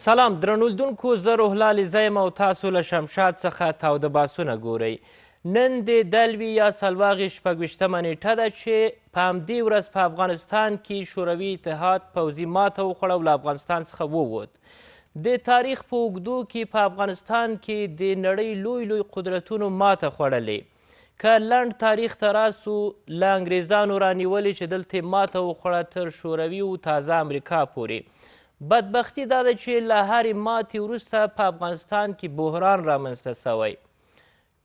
سلام درنو لیدونکو، زه روح الله لیزه یم او تاسو له شمشاد څخه تاوده باسونه ګورئ. نن د دلوي یا سلواغې 26مه نیټه ده چې په همدې ورځ په افغانستان کې شوروي اتحاد پوځي ماته وخوړه او له افغانستان څخه ووت. د تاریخ په اوږدو کې په افغانستان کې د نړۍ لوی قدرتونو ماته خوړلې. که لنډ تاریخ ته راسو، له انګریزانو رانیولې چې دلته ماته وخوړه تر شوروي او تازه امریکا پورې. بدبختي دا ده چې له هرې ماتې وروسته په افغانستان کې بحران رامنځته سوی.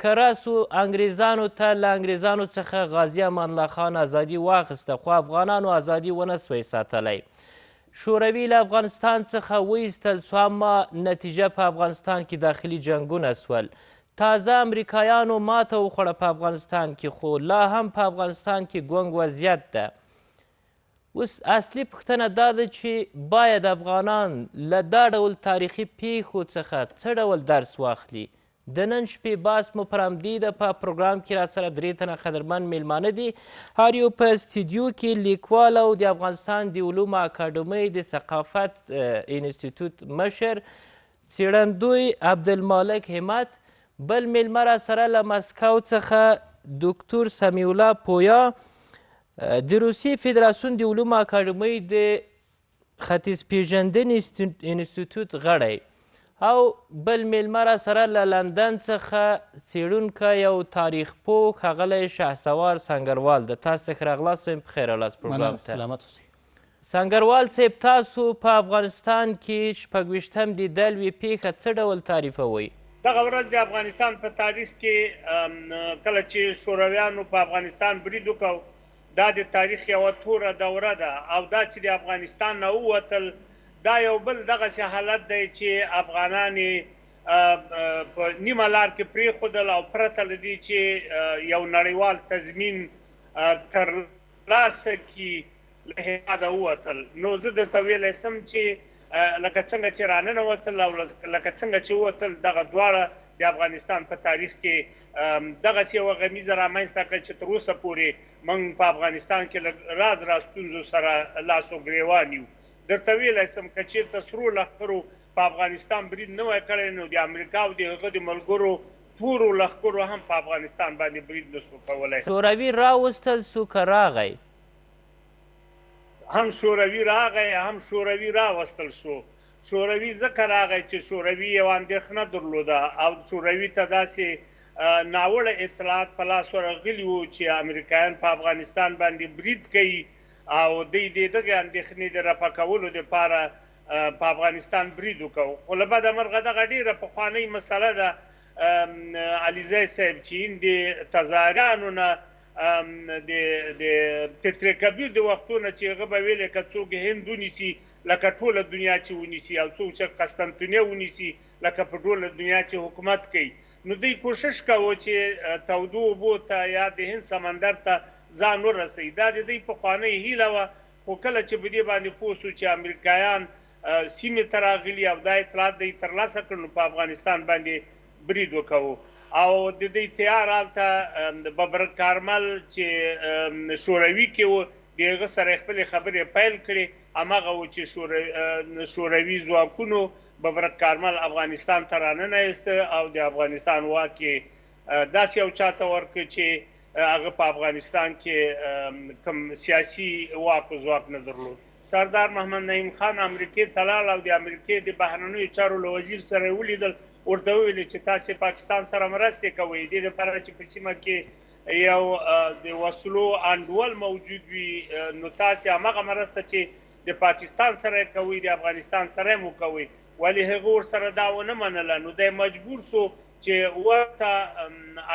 که راسو انګریزانو ته له انګریزانو څخه غازي امان الله خان ازادي واخیسته، خو افغانانو ازادي ونه سوی ساتلی. شوروي له افغانستان څخه وایستل سو، اما نتیجه په افغانستان کې داخلي جنګونه سول. تازه امریکایانو ماته وخوړه په افغانستان کې، خو لا هم په افغانستان کې ګونګ وضعیت ده. اوس اصلي پوښتنه دا ده چې باید افغانان له دا ډول تاریخي پیښو څخه څه ډول درس واخلي. د نن شپې بحث مو پر همدې ده. په پروګرام کې راسره 3 تنه قدرمن میلمانه دي. هر یو په استودیو کې لیکوال او د افغانستان د علومو اکاډمۍ د ثقافت انسټیټوت مشر څېړندوی عبدالمالک همت، بل میلمه راسره له مسکو څخه دکتور سمیع الله پویا، د روسیې فدراسیون د علومو اکاډمۍ د ختیځ پیژندنې انسټیټوت غړی، او بل میلمه راسره له لندن څخه څېړونکی او تاریخ پوه ښاغلی شهسوار سنګروال ده. تاسو ښه راغلاست، وایم پخیر راغلاست پروګرام ته. سلامت اوسئ. سنګروال صاحب، تاسو په افغانستان کې 26 د دلوي پیښه څه ډول تعریفوئ؟ دغه ورځ د افغانستان په تاریخ کې کله چې شورویانو په افغانستان برید وکړ، دا د تاریخ یوه توره دوره ده، او دا چې د افغانستان نه ووتل دا یو بل دغسې حالت دی چې افغانان په نیمه لار کې پرېښودل او پرته له دې چې یو نړیوال تضمین ترلاسه کړي له هېواده ووتل. نو زه درته ویلی سم چې لکه څنګه چې راننوتل او لکه څنګه چې ووتل، دغه دواړه د افغانستان په تاریخ کې دغسې یوه غمیزه رامنځته کړه چې تر اوسه پورې موږ په افغانستان کې راز ستونزو سره لاس و ګرېوان یو. درته ویلی سم که چېرته سرو لښکرو په افغانستان برید نه وای کړی، نو د امریکا او د هغه د ملګرو تورو لښکرو هم په افغانستان باندې برید نه سو کولی. شوروي راوستل سو که راغی؟ هم شوروي راغی، هم شوروي راوستل شو. شوروي ځکه راغی چې شوروي یو اندېښنه درلوده او شوروي ته داسې ناوړه اطلاعات په لاس ورغلي وو چې امریکایان په افغانستان باندې برید کوي، او دوی د دغې اندېښنې د رفع کولو دپاره په افغانستان برید وکړو. خو له بده مرغه دغه ډېره پخوانۍ مسله ده علیزی صاحب، چې د تزاریانو نه د پتر کبیر د وختونه چې هغه به ویلې که څوک هند ونیسي لکه ټوله دنیا چې ونیسي، او څوک چې قسطنطنیه ونیسي لکه په ټوله دنیا چې حکومت کوي. نو دوی کوشش کوو چې تودو اوبو ته یا د هند سمندر ته ځان ورسوي. دا د دوی پخوانۍ هیله وه، خو کله چې په دې باندې پوه سو چې امریکایان سیمې ته راغلي او دا اطلاعات دوی ترلاسه کړل، نو په افغانستان باندې برید وکوو. او د دوی تیار هلته ببرک کارمل چې شوروي کې و، د هغه سره خپلې خبرې پیل کړې. هماغه و چې شوروي ځواکونو ببرک کارمل افغانستان ته راننایسته او د افغانستان واک یې داسې یو چاته ورکړ چې هغه په افغانستان کې کوم سیاسي واک و ځواک نه درلود. سردار محمد نعیم خان امریکې ته لاړ او د امریکې د بهرنیو چارو له وزیر سره یې ولیدل. ورته وویل چې تاسې پاکستان سره مرستې کوئ، دې دپاره چې په سیمه کې یو د وسلو انډول موجود وي، نو تاسې همغه مرسته چې د پاکستان سره یې کوئ د افغانستان سره یې مو کوئ. ولې هغه ورسره دا ونه منله، نو دی مجبور سو چې ورته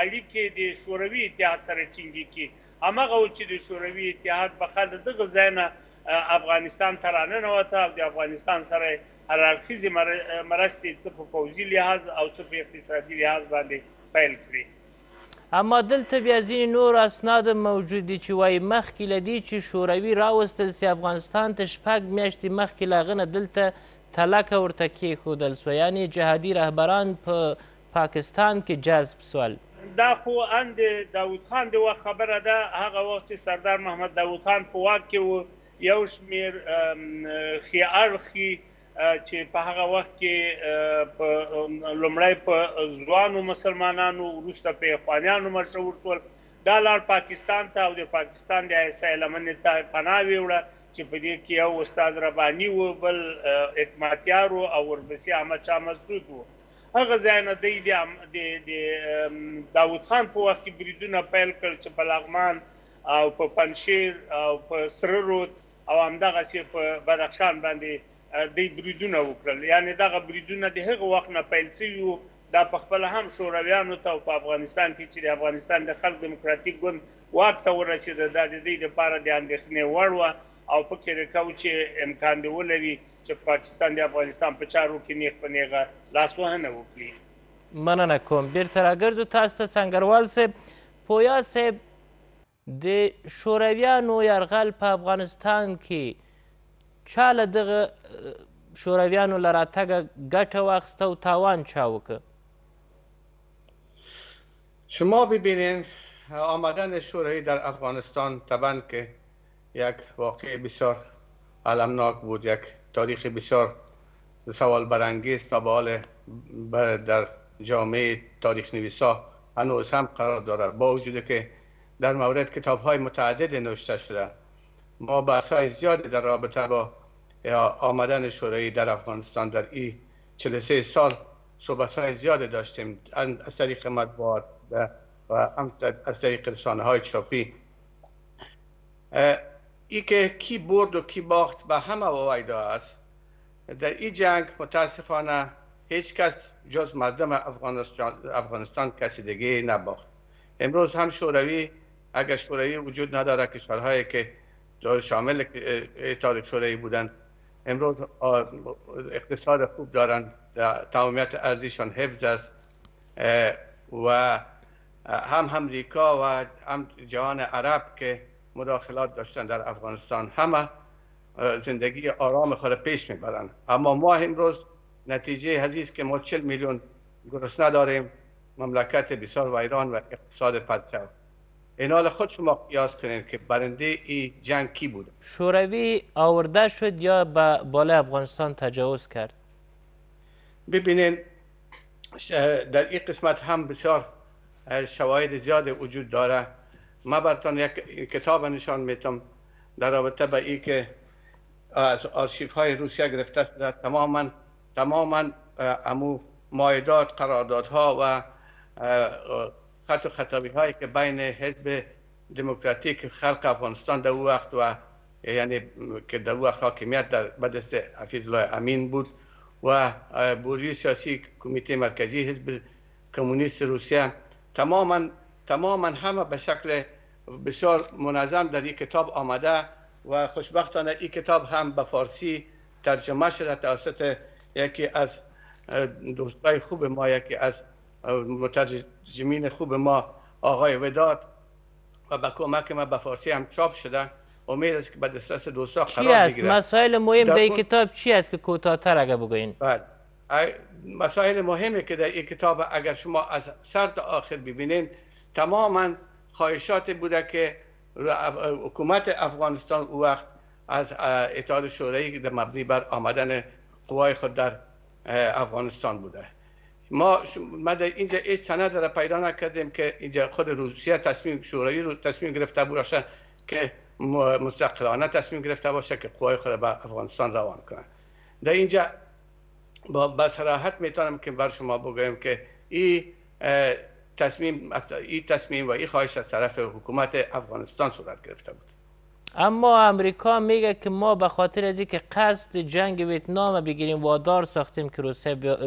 اړیکې د شوروي اتحاد سره ټینګې کړي. همغه و چې د شوروي اتحاد بخر د دغه ځای نه افغانستان ته راننوته او د افغانستان سره هر اړخیزې مرستې څه په پوځي لحاظ او څه په اقتصادي لحاظ باندې پیل کړي. اما دلته بیا ځینې نور اسناد موجود دي چې وایي مخکې له دې چې شوروي راوستل سي افغانستان ته 6 میاشتې مخکې له هغه نه دلته تلکه ورته کېښودل سوه، یعنې جهادي رهبران په پاکستان کې جذب سول. دا خو ان د داود خان د وخت خبره ده. هغه وخت چې سردار محمد داود خان په واک کې و، یو شمېر ښې اړخي چې په هغه وخت کې لومړی په ځوانو مسلمانانو وروسته په اخوانیانو مشهور شول دا لاړ پاکستان ته او د پاکستان د عیسی لمنې ته پناه ویوړه چې په دې کې یو استاد رباني و بل حکمتیار او ورپسې احمد شاه مسعود و هغه ځای نه د داود خان په وخت کې بریدونه پیل کړل چې په لغمان او په پنشیر او په سره رود او همدغسې په بدخشان باندې دوی بریدونه وکړل یعنې دغه بریدونه د هغه وخت نه پیل شوي وو دا په خپله هم شورویانو ته او په افغانستان کې چې د افغانستان د خلق دیموکراتیک ګوند واک ته ورسېده دا د دوی دپاره د اندېښنې وړ وه او فکر یې کوو چې امکان دې ولري چې پاکستان د افغانستان په چارو کې نیغ په نیغه لاسوهنه وکړي مننه کوم بیرته راګرځو تاسو ته سنګروال صاحب پویا صاحب د شورویانو یرغل په افغانستان کې چا له دغه شورویانو له راتګه ګټه واخیسته او تاوان چا وکړ شما ببینید آمدن شوروی در افغانستان طبعا که یک واقعه بسیار المناک بود یک تاریخ بسیار سوال برانگیز تا به حال در جامعه تاریخ نویسا هنوز هم قرار دارد با وجود که در مورد کتاب های متعدد نوشته شده ما بحث های زیادی در رابطه با آمدن شوروی در افغانستان در این 43 سال صحبت های زیادی داشتیم از طریق مطبوعات و از طریق رسانه های چاپی ای که کی برد و کی باخت به همه واویدا است در این جنگ متاسفانه هیچ کس جز مردم افغانستان کسی دیگه نباخت امروز هم شوروی اگر شوروی وجود نداره کشورهایی که شامل اتحاد شوروی بودند امروز اقتصاد خوب دارند تمامیت ارزیشان حفظ است و هم امریکا و هم جهان عرب که مداخلات داشتن در افغانستان همه زندگی آرام خود پیش میبرند اما ما امروز نتیجه هزیست که ما 40 میلیون گرسنه داریم مملکت بسیار ویران و اقتصاد پدسر این حال خود شما قیاس کنید که برنده این جنگ کی بود شوروی آورده شد یا به بالای افغانستان تجاوز کرد ببینید در این قسمت هم بسیار شواهد زیاد وجود داره ما براتون یک کتاب نشان میتم در رابطه با این که از آرشیف های روسیه گرفته شده تماما امو معاهدات قراردادها و خط و خطابی هایی که بین حزب دموکراتیک خلق افغانستان در وقت و یعنی که در وقت حاکمیت در دست حفیظ الله امین بود و بوری سیاسی کمیته مرکزی حزب کمونیست روسیه تماما همه به شکل بسیار منظم در این کتاب آمده و خوشبختانه این کتاب هم به فارسی ترجمه شده توسط یکی از دوستای خوب ما یکی از مترجمین خوب ما آقای وداد و با کمک ما به فارسی هم چاپ شده امید است که به دسترس دوستا قرار بگیره مسائل مهم در این کتاب چی است که کوتاه‌تر اگه بگوین بله مسائل مهمی که در این کتاب اگر شما از سر تا آخر ببینید تماما خواهشات بوده که حکومت افغانستان او وقت از اتحاد شوروی در مبنی بر آمدن قوای خود در افغانستان بوده ما در اینجا هیچ سند را پیدا نکردیم که اینجا خود روسیه شوروی رو تصمیم گرفته باشه که مستقلانه تصمیم گرفته باشه که قوای خود به افغانستان روان کنه در اینجا با صراحت میتونم که بر شما بگویم که این تصمیم و این خواهش از طرف حکومت افغانستان صورت گرفته بود اما امریکا میگه که ما به خاطر از اینکه قصد جنگ ویتنام بگیریم وادار ساختیم که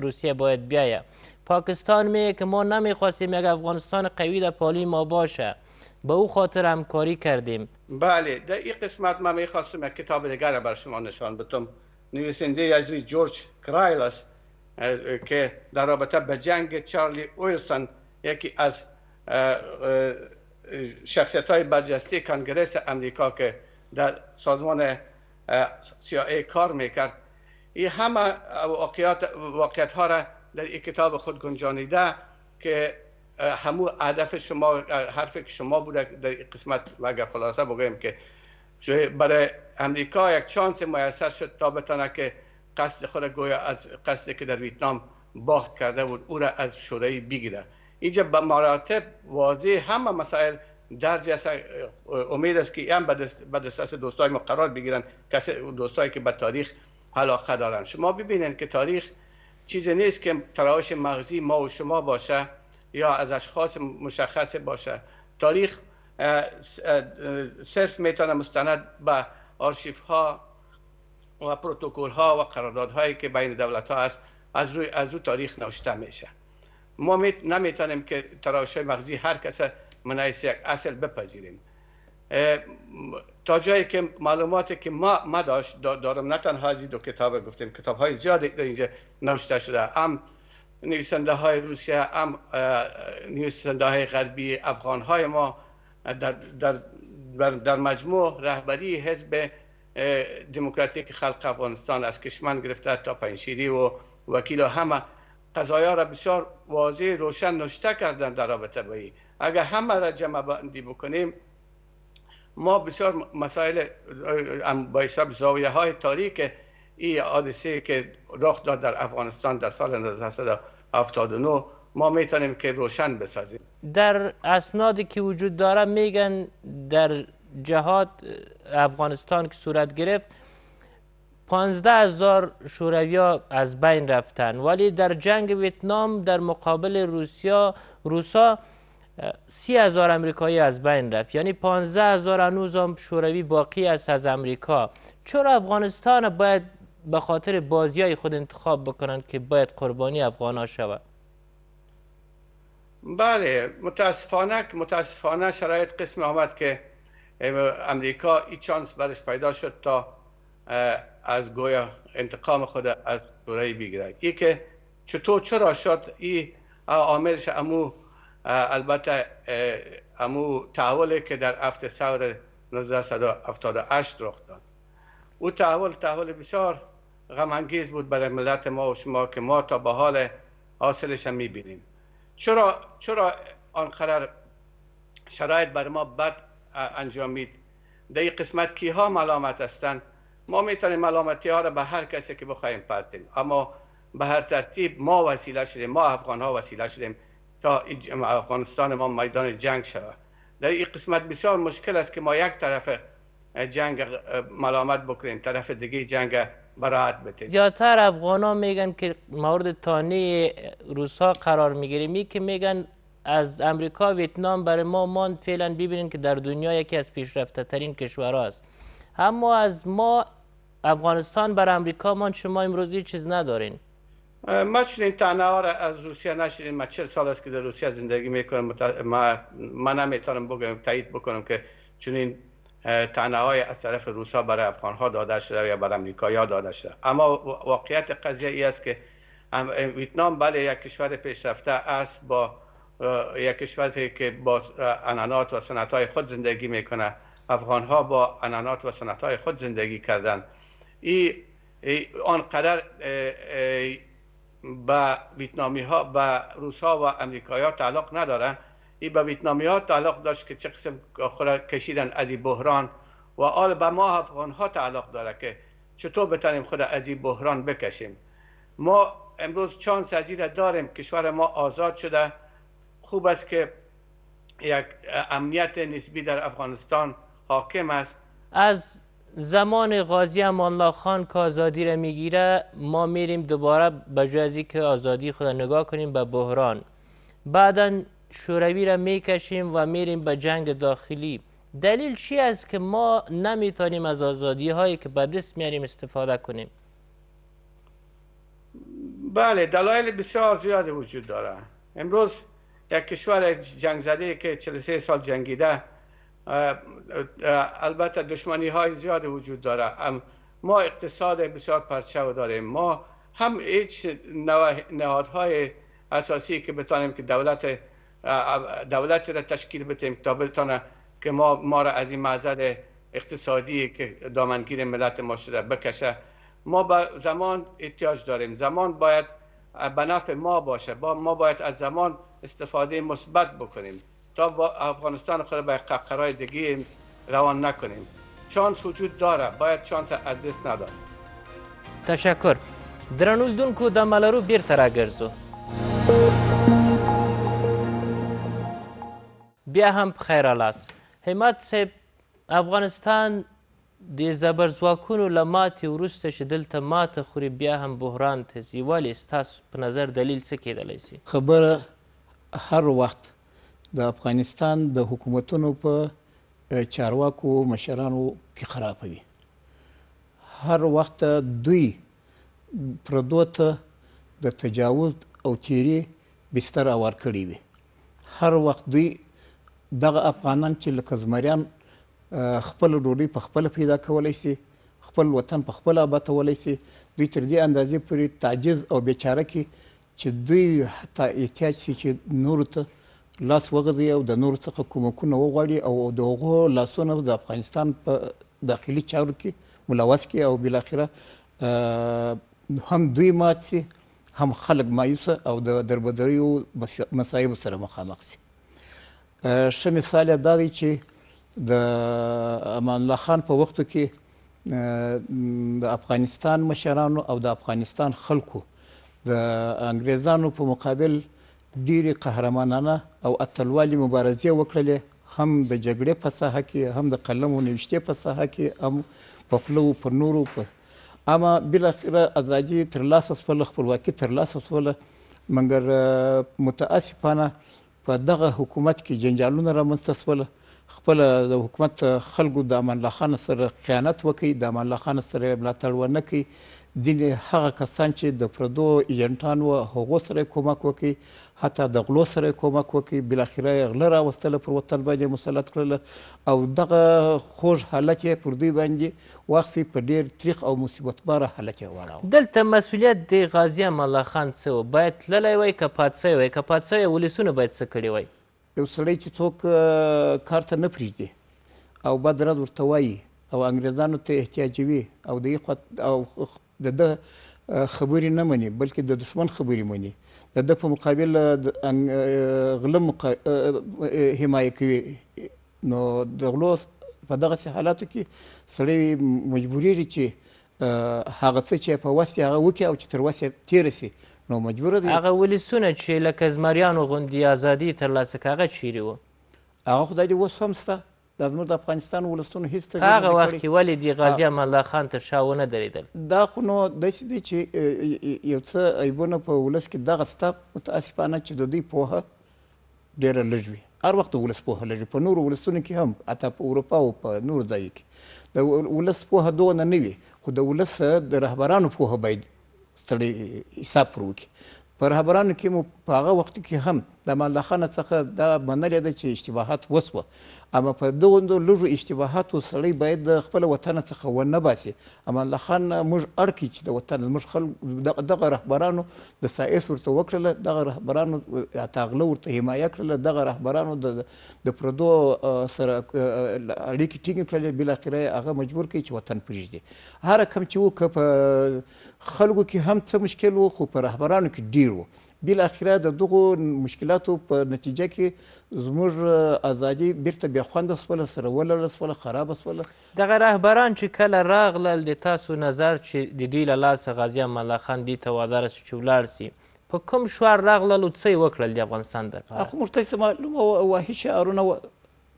روسیه باید بیاید پاکستان میگه که ما نمیخواستیم یک افغانستان قوی در پالی ما باشه به او خاطر همکاری کردیم بله در این قسمت من میخواستم یک کتاب دیگر بر شما نشان بدم نویسنده از جورج کرایلس که در رابطه به جنگ چارلی ویلسون یکی از شخصیت های برجسته کنگرس امریکا که در سازمان CIA کار میکرد این همه واقعیت ها را در این کتاب خود گنجانیده که همون هدف شما حرفی که شما بوده در این قسمت و اگر خلاصه بگویم که برای امریکا یک چانس میسر شد تا بتونه که قصد خود گویا از قصدی که در ویتنام باخت کرده بود او را از شوروی بگیره. اینجا به مراتب واضح همه مسائل درج است. امید است که هم به دست دوستای ما قرار بگیرن، کسی دوستایی که به تاریخ علاقه دارن. شما ببینید که تاریخ چیزی نیست که تراوش مغزی ما و شما باشه یا از اشخاص مشخص باشه. تاریخ صرف میتونه مستند به آرشیف ها و پروتکل ها و قراردادهایی که بین دولت ها است از روی تاریخ نوشته میشه. ما نمیتونیم که تراوش مغزی هر کس منایس یک اصل بپذیریم. تا جایی که معلوماتی که ما دارم، نه تنها از دو کتاب گفتیم، کتاب های زیادی در اینجا نوشته شده، هم نویسنده های روسیه، هم نویسنده های غربی، افغان های ما در مجموع رهبری حزب دموکراتیک خلق افغانستان از کشمن گرفته تا پنجشیری و وکیل همه قضایا را بسیار واضح روشن نوشته کردن در رابطه با این. اگر همه را جمع بندی بکنیم ما بسیار مسائل با حساب زاویه های تاریک این حادثه که رخ داد در افغانستان در سال 1979 ما میتونیم که روشن بسازیم. در اسنادی که وجود داره میگن در جهاد افغانستان که صورت گرفت 15,000 شورویا از بین رفتن، ولی در جنگ ویتنام در مقابل روسا 30,000 امریکایی از بین رفت، یعنی 15,000 هنوز هم شوروی باقی است از امریکا. چرا افغانستان باید به خاطر بازیای خود انتخاب بکنن که باید قربانی افغانا شود؟ بله، متاسفانه شرایط قسم آمد که امریکا این چانس برش پیدا شد تا از گویا انتقام خود از شوروی بگیره. ای که چرا شد این عاملش البته تحولی که در 7 سال 1978 رخ داد. او تحول بسیار غم انگیز بود برای ملت ما و شما که ما تا به حال حاصلش هم میبینیم. چرا آنقدر شرایط بر ما بد انجامید؟ در این قسمت کیها ملامت هستند؟ ما میتونیم ملامتی ها را به هر کسی که بخوایم پرتیم، اما به هر ترتیب ما وسیله شدیم، ما افغان ها وسیله شدیم تا افغانستان ما میدان جنگ شود. در این قسمت بسیار مشکل است که ما یک طرف جنگ ملامت بکنیم، طرف دیگه جنگ براحت بتیم. زیادتر افغان ها میگن که مورد طعنه روسا قرار میگیریم، که میگن از امریکا ویتنام برای ما ماند فعلا ببینین که در دنیا یکی از پیشرفته ترین کشورها است، اما از ما افغانستان بر امریکا ماند، شما امروزی چیز ندارین. ما چنین طعنه ها را از روسیه نشیدیم. ما 40 سال است که در روسیه زندگی میکنم. من نمیتونم بگم تایید بکنم که چنین طعنه های از طرف روسا برای افغان ها داده شده یا برای امریکایی ها داده شده. اما واقعیت قضیه ای است که ویتنام بله یک کشور پیشرفته است، با یک کشوری که با عنعنات و سنت های خود زندگی میکنه. افغان ها با عنعنات و سنت های خود زندگی کردن. آنقدر به ویتنامی ها، به روس ها و امریکایی ها تعلق نداره. این به ویتنامی ها تعلق داشت که چه قسم خود کشیدن از این بحران، و آل به ما افغان ها تعلق داره که چطور بتونیم خود از این بحران بکشیم. ما امروز چانس از این داریم، کشور ما آزاد شده. خوب است که یک امنیت نسبی در افغانستان حاکم است. از زمان غازی امان الله خان که آزادی را میگیره ما میریم دوباره به جای از که آزادی خود نگاه کنیم به بحران، بعدا شوروی را میکشیم و میریم به جنگ داخلی. دلیل چی است که ما نمیتونیم از آزادی هایی که به دست میاریم استفاده کنیم؟ بله، دلایل بسیار زیادی وجود داره. امروز یک کشور جنگ زده که 43 سال جنگیده، البته دشمنی های زیادی وجود داره. ما اقتصاد بسیار پرچو داریم. ما هم هیچ نهادهای اساسی که بتانیم که دولت را تشکیل بدیم تا بتونه که ما را از این معضل اقتصادی که دامنگیر ملت ما شده بکشه. ما به زمان احتیاج داریم. زمان باید به نفع ما باشه. ما باید از زمان استفاده مثبت بکنیم تا با افغانستان خود به قهقرای دیگه روان نکنیم. چانس وجود داره، باید چانس از دست نداد. تشکر. درنو لیدونکو دمه لرو بیرته راګرځو. بیا هم په خیر رالاست. همت صاحب، افغانستان د زبرځواکونو له ماتې وروسته چې دلته ماته خوري بیا هم بحران ته ځي، ولې ستاسو په نظر دلیل څه کیدلی شي؟ خبره هر وخت د افغانستان د حکومتونو په چارواکو مشرانو کې خرابه وي. هر وخت دوی پردو ته د تجاوز او تیري بستر اوار کړی وي. هر وخت دوی دغه افغانان چې لکه زمریان خپل ډوډۍ په خپله پیدا کولی شي، خپل وطن په خپله آبادولی شي، دوی تر دې اندازې پورې تعجز او بیچاره کې چې دوی حتی احتیاج شي چې نورو ته لاس وغځوي او د نورو څخه کومکونه وغواړي او د هغو لاسونه د افغانستان په داخلي چارو کې ملوث کړي او بالاخره هم دوی مات شي، هم خلک مایوسه او د دربدریو مصایبو سره مخامخ شي. ښه مثال یې دا دی چې د امان الله خان په وختو کې د افغانستان مشرانو او د افغانستان خلکو د انګریزانو په مقابل ډیرې قهرمانانه او اتلوالې مبارزې وکړلې، هم د جګړې په ساحه کې، هم د قلم و نوشتې په ساحه کې، هم په خوله په نورو اما بالاخره ازادي ترلاسه شوله، خپلواکي ترلاسه شوله، مګر متاسفانه په دغه حکومت کې جنجالونه رامنځته شوله. خپل د حکومت خلکو د امان الله خان سره خیانت وکړي، د امان الله خان سره ملاتړ ونه کړي. ځینې هغه کسان چې د پردو ایجنټان وو هغو سره کومک وکړي، حتی د غلو سره کومک وکړي، بالاخره یې غله راوستله پر وطن باندې مسلط کړله او دغه خوږ حالت یې پر دوی باندې واخیستي، په ډېر تریخ او مصیبت باره حالت یې واړاوه. دلته مسؤلیت د غازي امان الله خان څه و؟ باید تللی وای که پاتې سوی وای؟ که پاتې سوی ولسونه باید څه کړي وای؟ یو سړی چې څوک کار ته نه پرېږدي او بد رد ورته وایي او انګریزانو ته احتیاجوي او د ده خبرې نه مني بلکې د دشمن خبرې مني، د ده په مقابل غله حمایه کوي، نو د غلو په دغسې حالاتو کې سړی مجبوریږي چې هغه څه چې په وس هغه وکړي او چې تر وس تېره شي، نو مجبوره دی. هغه ولسونه چې لکه زمریانو غوندې ازادي ترلاسه کړه هغه چیرې وه؟ هغه خدای دې اوس هم شته. دا زموږ د افغانستان ولسونو هېڅ تغیر هغه وخت کې ولې د غازي امان الله خان تر شا ونه درېدل؟ دا خو نو داسې دی چې یو څه عیبونه په ولس کې دغه شته متاسفانه چې د دوی پوهه ډېره لږ وي. هر وخت د ولس پوهه لږ وي، په نورو ولسونو کې هم، حتی په اروپا او په نورو ځایو کې د ولس پوهه دونه نه وي، خو د ولس د رهبرانو پوهه باید سړی حساب پر وکړي. په رهبرانو کې مو په هغه وخت کې هم د امان الله خان څخه دا منلې ده چې اشتباهات وسوه، اما په دغو لږو اشتباهاتو سړی باید د خپل وطن څخه ونه باسي. امان الله خان موږ اړ کړي چې د وطن زموږ خلک دغه رهبرانو د سایس ورته وکړله، دغه رهبرانو تاغله ورته حمایه کړله، دغه رهبرانو د پردو سره اړیکې ټینګې کړلې، بالاخره هغه مجبور کړي چې وطن پرېږدي. هر کم چې و که په خلکو کې هم څه مشکل و خو په رهبرانو کې ډېر و. بالاخره د دغو مشکلاتو په نتیجه کې زموږ ازادي بیرته بې خونده شوله، سره ولړله شوله، خرابه شوله. دغه رهبران چې کله راغلل د تاسو نظر چې د دوی له لاسه غازي امان الله خان دې ته واداره شو چې ولاړ سي، په کوم شعار راغلل او څه یې وکړل د افغانستان دپاره؟ خو موږ ته معلومه وه واهي شعارونه وه،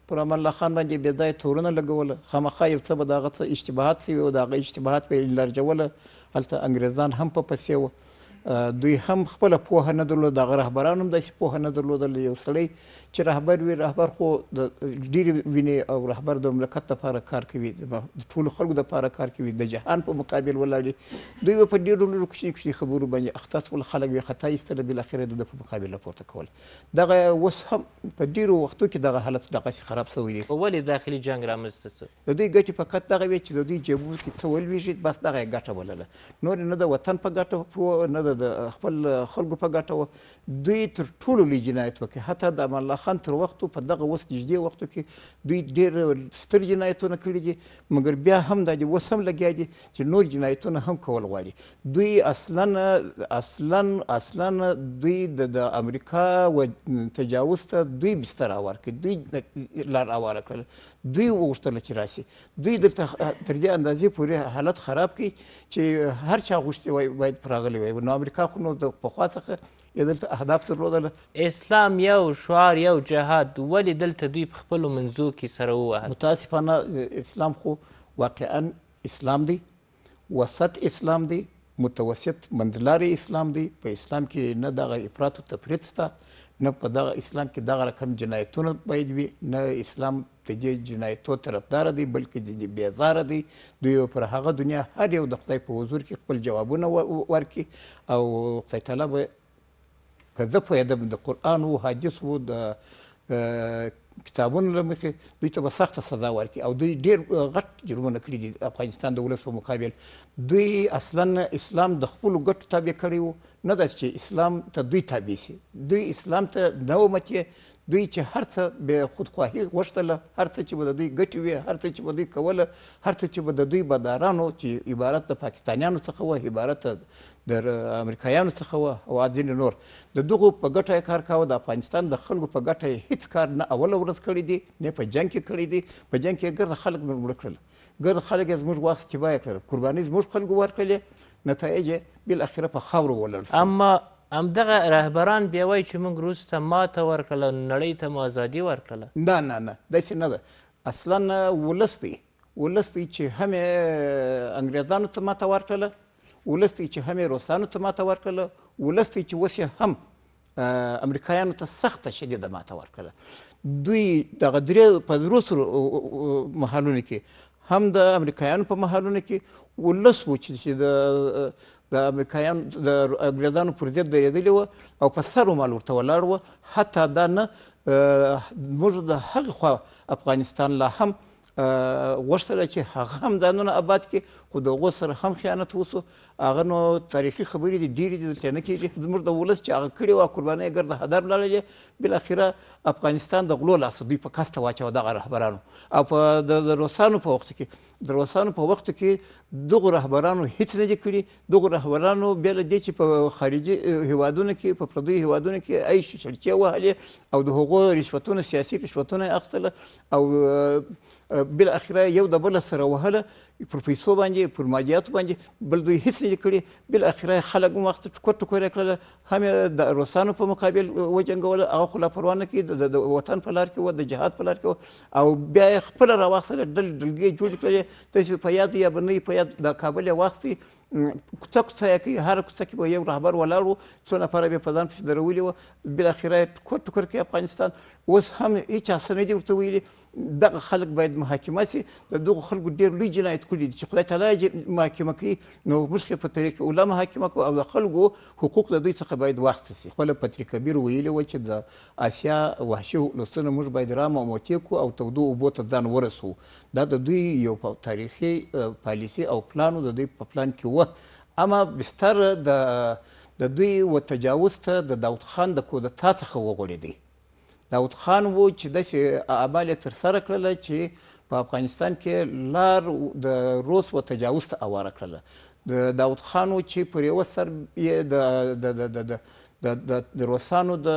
پر امان الله خان باندې بې ځایه تورونه لګوله، خامخا یو څه به د هغه څه اشتباهات شوي و، د هغه اشتباهات به یې لرجوله. هلته انګریزان هم په پسې وه، دوی هم خپله پوهه نه درلوده، هغه رهبران هم داسې پوهه نه درلودله. یو سړی چې رهبر وي، رهبر خو د ډېرې وینې او رهبر د مملکت دپاره کار کوي، د ټولو خلکو دپاره کار کوي، د جهان په مقابل ولاړ. دوی به په ډېرو لږو کوچني کوچني خبرو باندې اخته شول، خلک به یې خطا ایستله، بالاخره د ده په مقابل راپورته کول. دغه اوس هم په ډېرو وختو کې دغه حالت دغسې خراب شوی دی. ولې داخلي جنګ رامنځته شو؟ د دوی ګټې فقط دغه وې چې د دوی جیبونو کې څه ولوېږي، بس دغه یې ګټه بلله، نور نه د وطن په ګټه نه د د خپل خلکو په ګټه وه. دوی تر ټولو لوی جنایت وکړي. حتی د امان الله خان تر وختو په دغه اوس نږدې وختو کې دوی ډېر ستر جنایتونه کړي دي، مګر بیا هم دا دي اوس هم لګیا دي چې نور جنایتونه هم کول غواړي. دوی اصلا دوی د امریکا و تجاوز ته دوی بستر هوار کړي، دوی لار هواره کړل، دوی وغوښتله چې راشي. دوی دلته تر دې اندازې پورې حالت خراب کړي چې هر چا غوښتي وای باید راغلی وای. نو امریکا خو نو د پخوا څخه یې دلته اهداف درلودله. اسلام یو شعار یو جهاد، ولې دلته دوی په خپلو منځو کې سره ووهل؟ متاسفانه اسلام خو واقعا اسلام دی، وسط اسلام دی، متوسط منځلارې اسلام دی. په اسلام کې نه دغه افراط و تفریط شته، نه په دغه اسلام کې دغه رقم جنایتونه باید وي، نه اسلام د دې جنایتو طرفداره دی بلکې د دې بیزاره دی. دوی پر هغه دنیا هر یو د خدای په حضور کې خپل جوابونه ورکړي او خدای تعالی به که زه پوهېدم د قرآن و حدیث و د کتابونو له مخې دوی ته به سخته سزا ورکړي. او دوی ډېر غټ جرمونه کړي دي افغانستان د ولس په مقابل. دوی اصلا اسلام د خپلو ګټو تابع کړی و، نه ده چې اسلام ته دوی تابع شي. دوی اسلام ته نه و متې، دوی چې هر څه بې خودخواهي غوښتله، هر څه چې به د دوی ګټې وي، هر څه چې به دوی کوله، هر څه چې به د دوی بدارانو چې عبارت د پاکستانیانو څخه وه، عبارت د امریکایانو څخه وه او ځینې نور، د دغو په ګټه یې کار کاوه. د افغانستان د خلکو په ګټه یې هېڅ کار نه اوله ورځ کړی دی، نه په جنګ کې کړی دی. په جنګ کې یې ګرده خلک مړه کړل، ګرده خلک یې زموږ وخت تباه یې کړل، قرباني زموږ خلکو ورکړلې، نتایج یې بالاخره په خاورو ولړل. اما همدغه رهبران بیا وایي چې موږ روس ته ماته ورکړله، نړۍ ته مو ازادي ورکړله. نه نه نه، داسې نه ده. اصلا ولس دی چې هم یې انګریزانو ته ماته ورکړله، ولس دی چې هم یې روسانو ته ماته ورکړله، ولس دی چې اوس یې هم امریکایانو ته سخته شدیده ماته ورکړله. دوی دغه درې په روسو محلونو کې هم د امریکایانو په محلونو کې ولس و چې د امریکایانو د انګریزانو پر ضد درېدلي وه او په سر و مال ورته ولاړ وه. حتی دا نه موږ د هغې خوا افغانستان لا هم غوښتله چې هغه هم ځانونه آباد کړي، خو د هغو سره هم خیانت وسو. هغه نو تاریخي خبرې دي، ډېرې دي، دلته نه کېږي. زموږ د ولس چې هغه کړې وه قربانۍ یې ګرده هدر لاړلې. بالاخره افغانستان د غلو لاسه دوی په کسته واچوه دغه رهبرانو. او په د روسانو په وخت کې دغو رهبرانو هېڅ نه دي کړي. دغو رهبرانو بیا له دې چې په خارجي هېوادونو کې، په پردیو هېوادونو کې عیش شړکې وهلې او د هغو رشوتونه، سیاسي رشوتونه یې اخیستله او بالاخره یو د بله سره وهله پر پیسو باندې، پر مادیاتو باندې. بل دوی هېڅ نه دي کړي. بالاخره خلک هم وخت ټکور ټکور یې کړله، هم یې د روسانو په مقابل وجنګوله. هغه خو لا پروا نه کوي، د وطن په لار کې وه، د جهاد په لار کې وه. او بیا یې خپله راواخیستله، ډلګۍ جوړې کړلې. داسې په یاد یا به نه په یاد د کابل یې واخیستې، کوڅه کوڅه یې کوي، هره کوڅه کې به یو رهبر ولاړ و، څو نفره به یې په ځان پسې درولي وه. بالاخره یې ټکور ټکور کوي افغانستان. اوس هم هېچا څه نه دي ورته ویلي. دغه خلک باید محاکمه سي. د دغو خلکو ډېر لوی جنایت کړي دي چې خدای تعالی یې محاکمه کوي. نو موږ په طریق اوله محاکمه کوو او د خلکو حقوق د دوی څخه باید واخیستل سي. خپله پتري کبیر ویلي وه چې د اسیا وحشي ولسونه موږ باید رامعموتې کړو او تودو اوبو ته ځان ورسوو. دا د دوی یو تاریخي پالیسي او پلان د دوی په پلان کې وه. اما بستر د دوی و تجاوز ته د داود خان د کودتا څخه وغوړېدی. داود خان و چې داسې اعمال یې ترسره کړله چې په افغانستان کې لار د روس و تجاوز ته اواره کړله. د داود خان و چې پر یوه سر یې د روسانو د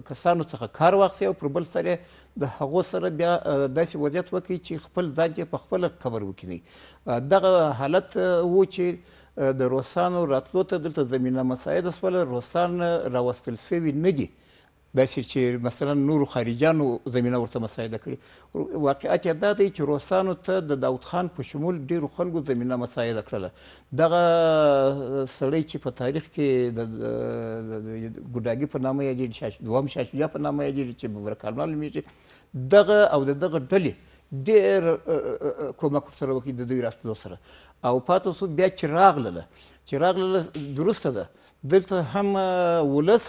کسانو څخه کار واخیستی او پر بل سر یې د هغو سره بیا داسې وضعیت وکړي چې خپل ځان یې په خپله قبر وکړي. دغه حالت و چې د روسانو راتلو ته دلته زمینه مساعده شوله. روسان راوستل سوي نه دي، داسې چې مثلا نورو خارجیانو زمینه ورته مساعده کړي. واقعیت یې دا دی چې روسانو ته د داود خان په شمول ډېرو خلکو زمینه مساعده کړله. دغه سړی چې په تاریخ کې د ګوډاګي په نامه یادېږي، دوهم شاه شجاع په نامه یادېږي چې ببرکالمال نومېږي، دغه او د دغه ډلې ډېر کومک ورسره وکړي د دوی راتلو سره. او پاته سو بیا چې راغلله درسته ده، دلته هم ولس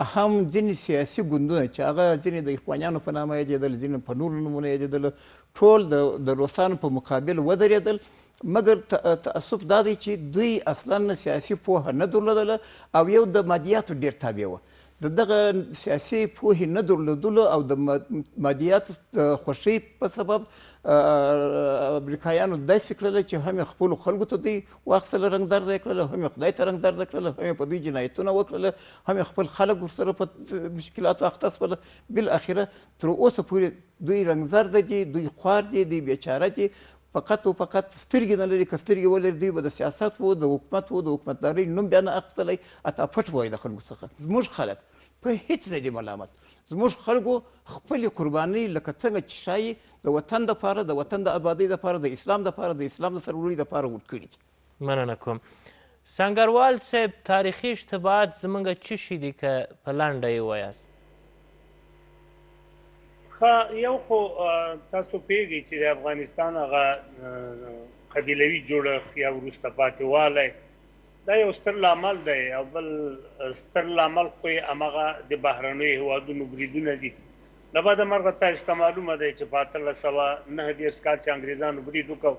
هم ځینې سیاسي ګوندونه چې هغه ځینې د اخوانیانو په نامه یادېدل، ځینې په نورو نومونه یادېدل، ټول د روسانو په مقابل ودرېدل مګر تعصب دا دی چې دوی اصلا سیاسي پوهه نه درلودله او یو د مادیاتو ډېر تابع وه. د دغه سیاسي پوهې نه درلودلو او د مادیاتو د خوښۍ په سبب امریکایانو داسې کړله چې هم یې خپلو خلکو ته دوی واخیستله رنګدرده یې کړله، هم یې خدای ته رنګدرده کړله، هم یې په دوی جنایتونه وکړله، هم یې خپل خلک ورسره په مشکلاتو اخته شول. بالاخره تر اوسه پورې دوی رنګزرده دي، دوی خوار دي، دوی بیچاره دي، فقط او فقط سترګې نه لري. که سترګې ولري دوی به د سیاست و، د حکومت و، د حکومتدارۍ نوم بیا نه اخیستلی، اتا پټ وایي د خلکو څخه. زموږ خلک په هیڅ نه دي ملامت. زموږ خلکو خپلې قربانۍ لکه څنګه چې ښایي د وطن دپاره، د وطن د ابادۍ دپاره، د اسلام دپاره، د اسلام د سرلوړۍ دپاره ورکړي دي. مننه کوم. سنګروال صاحب، تاریخي اشتباهات زموږ څه شي دي که په لنډه یې ووایاست؟ یو خو تاسو پوهېږئ چې د افغانستان هغه قبیلوي جوړښت یا وروسته پاتې والی دا یو ستر لامل دی، او بل ستر لامل خو یې هماغه د بهرنیو هېوادونو بریدونه دي. له بده مرغه تاسو ته معلومه دی چې په 1839 کال چې انګریزانو برید وکړ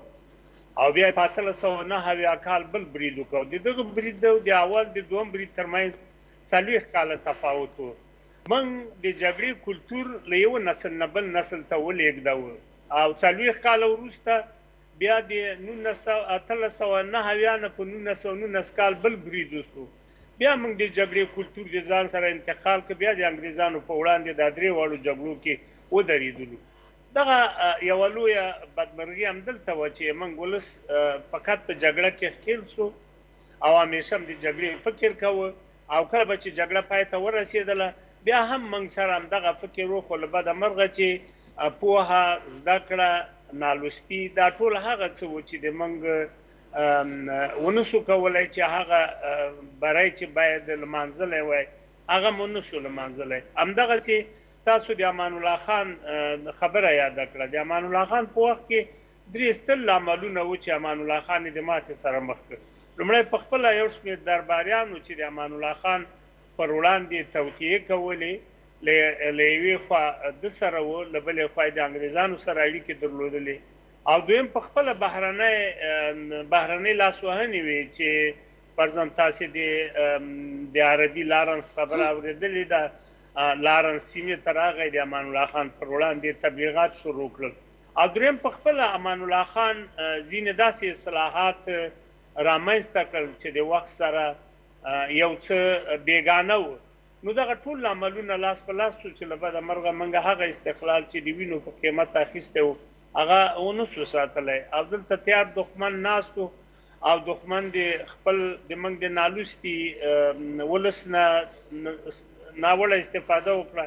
او بیا یې په 1809 کال بل برید وکړ. د دغه برید د اول د دوم برید ترمنځ 40 کاله تفاوت و. موږ د جګړې کلتور له یو نسل نه بل نسل ته ولېږدوو او 40 کاله وروسته بیا د 1809 نه په 1919 کال بل برید وسو. بیا موږ د جګړې کلتور د ځان سره انتقال کړ، بیا د انګریزانو په وړاندې د 3 واړو جګړو کې ودرېدلو. دغه یوه لویه بدمرغي همدلته وه چې موږ ولس فقط په جګړه کې ښکېل سو او همیشه هم د جګړې فکر کوه، او کله به چې جګړه پای ته ورسېدله بیا هم موږ سره همدغه فکر و. خو له بده مرغه چې پوهه، زده کړه، نالوستي دا ټول هغه څه و چې د موږ ونسو کولی چې هغه بری چې باید لمانځلی وای هغه مو نسو لمانځلی. همدغسې تاسو د امان الله خان خبره یاده کړه. د امان الله خان په وخت کې 3 ستر لاملونه و چې امان الله خان د ماتې سره مخ کړ. لومړی په خپله یو شمېر درباریانو چې د امان الله خان پر وړاندې توطیې کولې له یوې خوا د سره و، له بلې خوا د انګریزانو سره اړیکې درلودلې، او دویم په خپله بهرنۍ لاسوهنې وې چې فرضاً تاسې د عربي لارنس خبره اورېدلې ده. لارنس سیمې ته راغی، د امان الله خان پر وړاندې تبلیغات شروع کړل. او دریم په خپله امان الله خان ځینې داسې اصلاحات رامنځته کړل چې د وخت سره یو څه بیګانه و. نو دغه ټول لاملونه لاس په لاس شو چې له بده مرغه موږ هغه استقلال چې د وینو په قیمت اخیستی و هغه ونسو ساتلی، او دلته تیار دښمن ناست و او دښمن د خپل د موږ د نالوستي ولس نه ناوړه استفاده وکړه،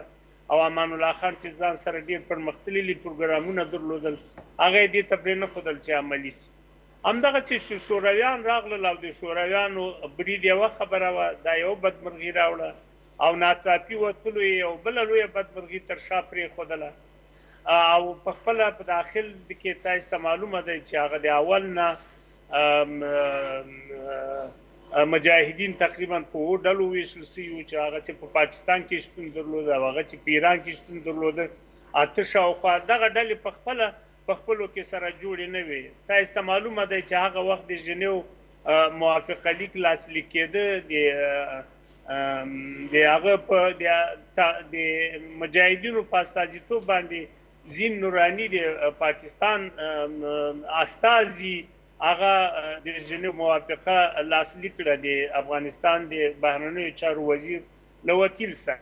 او امان الله خان چې ځان سره ډېر پرمختللي پروګرامونه درلودل هغه یې دې ته پرېنښودل چې عملي سي. همدغه چې شورویان راغلل او د شورویانو برید یوه خبره وه، دا یو بدمرغي راوړه، او ناڅاپي وتلو یې یو بله لویه بدمرغي تر شا پرېښودله. او په خپله په داخل کې تاسو ته معلومه دی چې هغه د اول نه مجاهدین تقریبا په 4 ډلو ویشل سوي وو چې هغه چې په پاکستان کې شتون درلوده او هغه چې په ایران کې شتون درلوده. 8 شاوخوا دغه ډلې په خپله په خپلو کې سره جوړې نه وې. تاسو ته معلومه دی چې هغه وخت د ژنیو موافقه لیک لاسلیک کېده، د هغه په د مجاهدینو په استازیتوب باندې زین نوراني د پاکستان استازي هغه د ژنیو موافقه لاسلیک کړه د افغانستان د بهرنیو چارو وزیر له وکیل سره.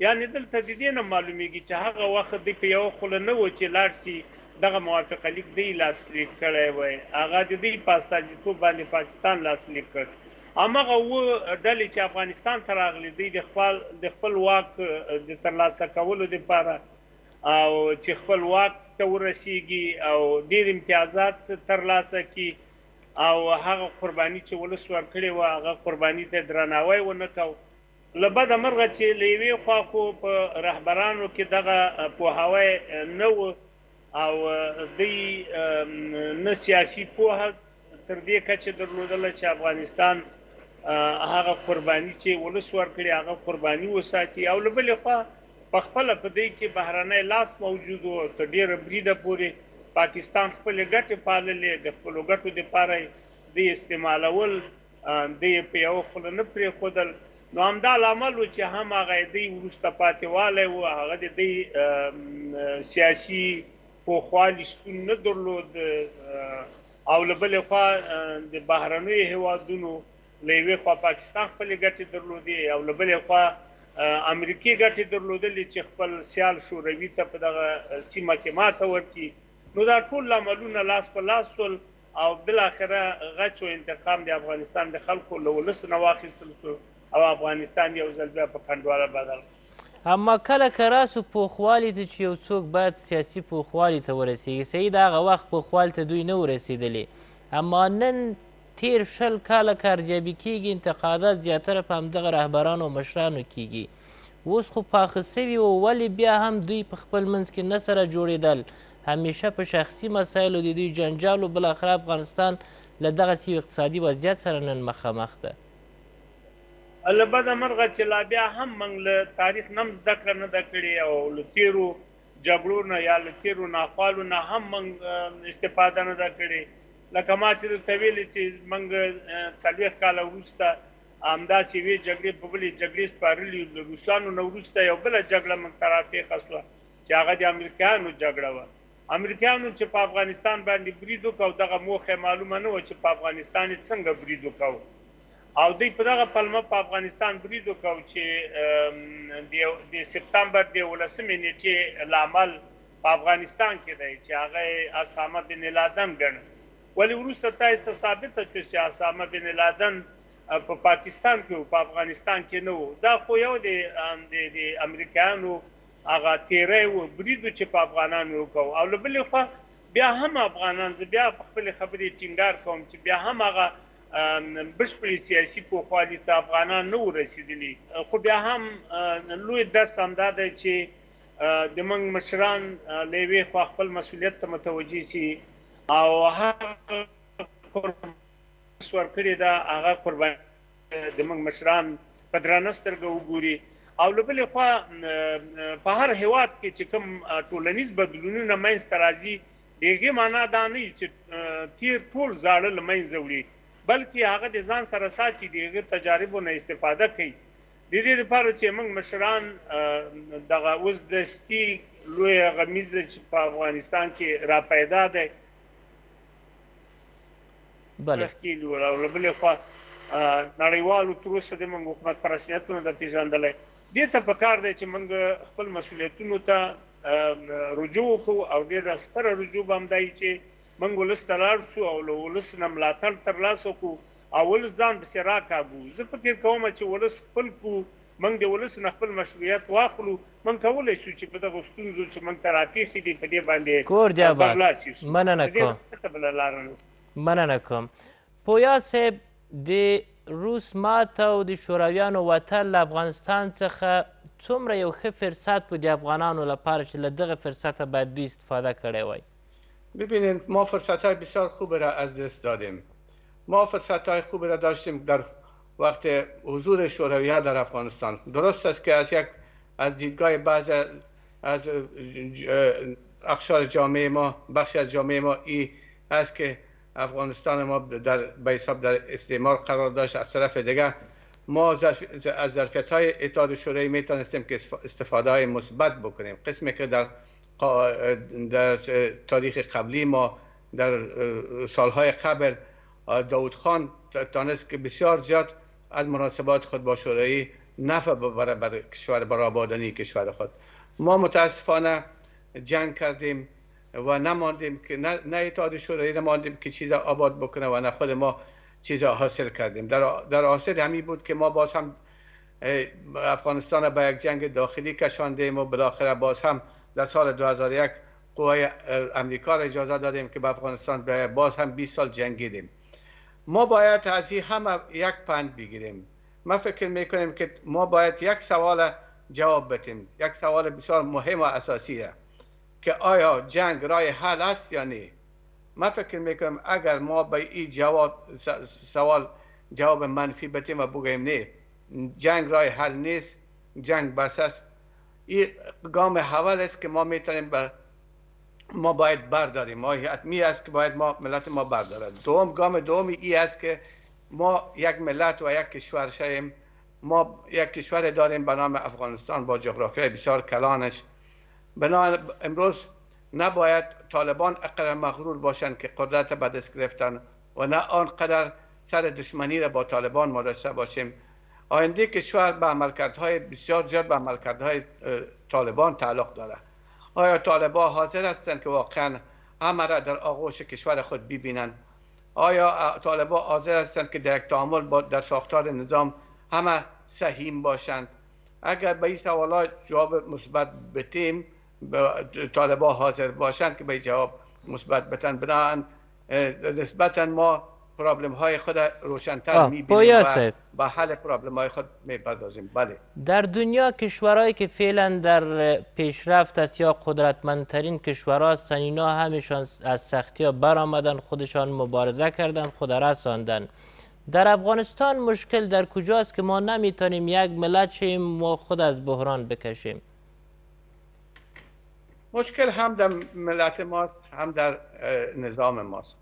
یعنې دلته د دې نه معلومیږي چې هغه وخت د په یو خوله نه و چې لاړ شي دغه موافقه لیک دی لاسلیک کړی وای، هغه د دې په استازیتوب باندې پاکستان لاسلیک کړ. هماغه ډلې چې افغانستان ته راغلي دی د خپل واک د ترلاسه کولو دپاره او چې خپل واک ته ورسیږي او ډېر امتیازات ترلاسه کړي، او هغه قرباني چې ولس ورکړې وه هغه قرباني ته درناوی ونه کو. له بده مرغه چې له یوې خوا خو په رهبرانو کې دغه پوهاوی نه و، او دوی نه سیاسي پوهه تر دې کچې درلودله چې افغانستان هغه قرباني چې ولس ورکړي هغه قرباني وساتي، او له بلې خوا په خپله په دې کې بهرنی لاس موجود و تر ډېره بریده پورې پاکستان خپل ګټې پاللې د خپل ګټو لپاره د استعمالول د په یو خپل نه پرېښودل. نو همدا لامل و چې هم هغه د وروسته پاتې والی و، هغه د سیاسي پوخوالي شتون نه درلود، او له بلې خوا د بهرنیو هیوادونو له یوې خوا پاکستان خپلې ګټې درلودې او له بلې خوا امریکې ګټې درلودلې چې خپل سیال شوروي ته په دغه سیمه کې ماته ورکړي. نو دا ټول لاملونه لاس په لاس شول او بالاخره غچ او انتقام د افغانستان د خلکو له ولس نه واخیستل شو او افغانستان یو ځل بیا په کنډواله بدل. اما کله که راسو پوخوالي ته چې یو څوک باید سیاسي پوخوالي ته ورسیږي، صحیح د هغه وخت پوخوالي ته دوی نه ورسېدلې، اما نن تیر 20 کاله کارجابي کېږي، انتقادات زیاتره په همدغه رهبرانو او مشرانو کېږي. اوس خو پاخه سوي و، ولې بیا هم دوی په خپل منځ کې نه سره جوړېدل؟ همیشه په شخصي مسایلو د دوی جنجال و، بالاخره افغانستان له دغسې یو اقتصادي وضعیت سره نن مخامخ ده. له بده مرغه چې لا بیا هم موږ له تاریخ نه هم زده کړه نه ده کړې او له تېرو جګړو نه یا له تېرو ناخوالو نه هم موږ استفاده نه ده کړې. لکه ما چې درته ویلې چې موږ 40 کاله وروسته همداسې یوې جګړې په بلې جګړې سپارلي، له روسانو نه وروسته یو بله جګړه موږ ته راپېښه شوه چې هغه د امریکایانو جګړه وه. امریکایانو چې په افغانستان باندې برید وکړ او دغه موخه معلومه نه وه چې په افغانستان یې څنګه برید وکړو، او دوی په دغه پلمه په افغانستان برید وکړو چې د سپتمبر د 11 نیټې لامل په افغانستان کې دی چې هغه اسامه بن لادن ګڼي. ولې وروسته تاسو ته ثابته شوه چې اسامه بن لادن په پاکستان کې او په افغانستان کې نه و. دا خو یو د امریکایانو هغه تیری و، برید چې په افغانانو وکړو. او له بلې خوا بیا هم افغانان، زه بیا په خپلې خبرې ټینګار کوم چې بیا هم هغه بشپړې سیاسي پوخوالي ته افغانان نه ورسېدلي. خو بیا هم لوی درس همدا دی چې د موږ مشران له یوې خوا خپل مسؤلیت ته متوجه سي او هغه ورکړې ده هغه قرباني د موږ مشران په درنه سترګه وګوري. او له بلې خوا په هر هیواد کې چې کوم ټولنیز بدلونونه منځته راځي، د هغې معنا دا نه وي چې تیر ټول زاړه له منځه وړي، بلکې هغه د ځان سره ساتي، د هغې تجاربو نه استفاده کوي. د دې لپاره چې موږ مشران دغه اوس دستي لویه غمیزه چې په افغانستان کې راپیدا دی رښتینې وه، او له بلې خوا نړیوالو تر اوسه د موږ حکومت په رسمیت نه ده پېژندلی. دې ته پکار دی چې موږ خپل مسؤلیتونو ته رجوع وکړو او ډېره ستره رجوع به همدا وي چې موږ ولس ته لاړ شو او له ولس نه ملاتړ ترلاسه کړو او ولس ځان پسې راکاږو. زه فکر کوم چې ولس خپل کړو، موږ د ولس نه خپل مشروعیت واخلو، موږ کولی شو چې په دغو ستونزو چې موږ ته راپېښې دي په دې باندې برلاسي شو. مننه کوم. پویا صاحب، د روس ماته او د شورویانو وتل له افغانستان څخه څومره یو ښه فرصت و د افغانانو لپاره چې له دغه فرصته باید دوی استفاده کړی وای؟ ببینید، ما فرصت‌های بسیار خوبی را از دست دادیم. ما فرصت‌های خوبی را داشتیم در وقت حضور شوروی‌ها در افغانستان. درست است که از دیدگاه بعضی از اقشار جامعه ما، بخشی از جامعه ما این است که افغانستان ما به حساب در استعمار قرار داشت. از طرف دیگر ما از ظرفیت‌های اتحاد شوروی میتونستیم که استفاده‌های مثبت بکنیم. قسمی که در تاریخ قبلی ما در سالهای قبل داود خان تانست که بسیار زیاد از مناسبات خود با شوروی نفع ببره برای کشور، برای آبادانی کشور خود. ما متاسفانه جنگ کردیم و نماندیم که نه اتحاد شوروی نماندیم که چیزا آباد بکنه و نه خود ما چیزا حاصل کردیم. در حاصل همین بود که ما باز هم افغانستان به یک جنگ داخلی کشاندیم و بالاخره باز هم در سال 2001 قوای امریکا را اجازه دادیم که به افغانستان باز هم 20 سال جنگیدیم. ما باید از این همه یک پند بگیریم. ما فکر میکنیم که ما باید یک سوال جواب بدیم، یک سوال بسیار مهم و اساسی است که آیا جنگ راه حل است یا نه. ما فکر میکنم اگر ما به این سوال جواب منفی بدیم و بگیم نه، جنگ راه حل نیست، جنگ بس است، این گام اول است که ما میتونیم به ما باید برداریم. ما حتمی است که باید ملت ما بردارد. گام دومی ای است که ما یک ملت و یک کشور شویم. ما یک کشور داریم به نام افغانستان با جغرافیای بسیار کلانش. امروز نباید طالبان اقرار مغرور باشند که قدرت به دست گرفتن و نه آنقدر سر دشمنی را با طالبان ما داشته باشیم. آینده کشور به عملکردهای بسیار زیاد به عملکردهای طالبان تعلق داره. آیا طالبان حاضر هستند که واقعا همه را در آغوش کشور خود ببینند؟ آیا طالبان حاضر هستند که در یک تعامل در ساختار نظام همه سهیم باشند؟ اگر به این سوالات جواب مثبت بدیم، طالبان حاضر باشند که به جواب مثبت بدن، بنابراین نسبتا ما پرابلم های خود روشن‌تر می‌بینیم و به حل پرابلم های خود می‌پردازیم. بله، در دنیا کشورهایی که فعلا در پیشرفت است یا قدرتمندترین کشورها هستند، اینا همشان از سختی‌ها برآمدن، خودشان مبارزه کردن، خود رساندن. در افغانستان مشکل در کجاست که ما نمیتونیم یک ملت شیم و خود از بحران بکشیم؟ مشکل هم در ملت ماست، هم در نظام ماست.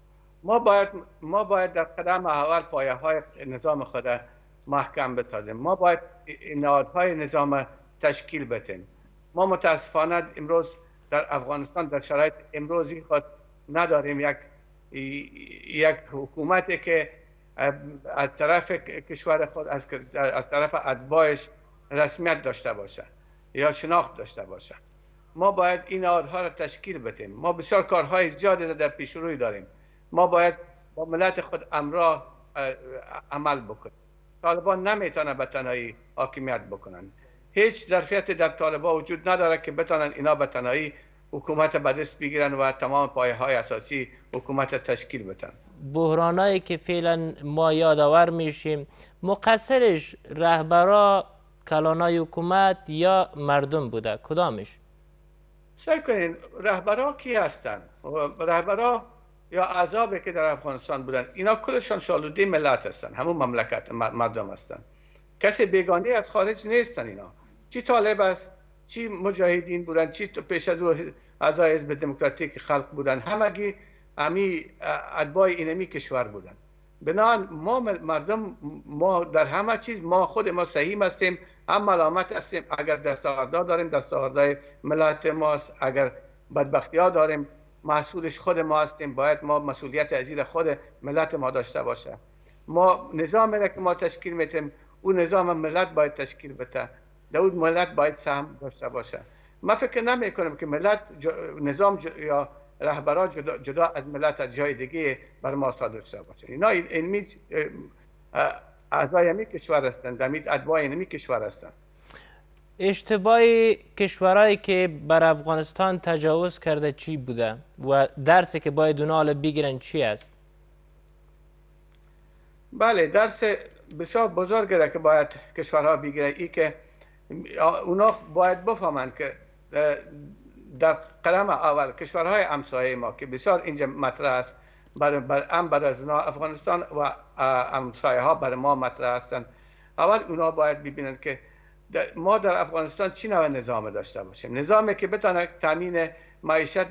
ما باید در قدم اول پایه های نظام خود محکم بسازیم. ما باید نهادهای نظام تشکیل بدیم. ما متاسفانه امروز در افغانستان در شرایط امروزی خود نداریم یک حکومتی که از طرف کشور خود از طرف اتباعش رسمیت داشته باشه یا شناخت داشته باشه. ما باید این نهادها را تشکیل بدیم. ما بسیار کارهای زیادی در پیش روی داریم. ما باید با ملت خود همراه عمل بکنیم. طالبان نمیتونه به تنهایی حاکمیت بکنن. هیچ ظرفیتی در طالبان وجود نداره که بتونن اینا به تنهایی حکومت به دست بگیرن و تمام پایه های اساسی حکومت تشکیل بدن. بحرانایی که فعلا ما یادآور میشیم، مقصرش رهبرا، کلانای حکومت یا مردم بوده؟ کدامش؟ سعی کنین رهبرا کی هستن؟ رهبرا یا احزابی که در افغانستان بودن، اینا کلشان شالوده ملت هستن، همون مملکت مردم هستن. کسی بیگانه از خارج نیستن. اینا چی طالب است، چی مجاهدین بودن، چی پیش از او اعضای حزب دموکراتیک خلق بودن، همگی امی اتباع اینمی کشور بودن. بنابراین ما مردم، ما در همه چیز ما خود ما سهیم هستیم، هم ملامت هستیم. اگر دستاوردها داریم دستاوردهای ملت ماست، اگر بدبختی ها داریم مسئولش خود ما هستیم. باید ما مسئولیت ازیر خود ملت ما داشته باشه. ما نظامی را که ما تشکیل میتیم، اون نظام ملت باید تشکیل بده، در اون ملت باید سهم داشته باشه. ما فکر نمی کنم که ملت نظام یا رهبرا جدا از ملت از جای دیگه بر ما داشته باشه. اینا علمی اعضای کشور هستند، دمید اتباع اینمی کشور هستند. اشتباه کشورهایی که بر افغانستان تجاوز کرده چی بوده و درسی که باید اونا حالا بگیرن چی است؟ بله، درس بسیار بزرگی را که باید کشورها بگیرن ای که اونا باید بفهمند که در قدم اول کشورهای همسایه ما که بسیار اینجا مطرح است، بر از اونا افغانستان و همسایه ها بر ما مطرح هستند. اول اونا باید ببینند که ما در افغانستان چی نوع نظام داشته باشیم، نظامی که بتونه تامین معیشت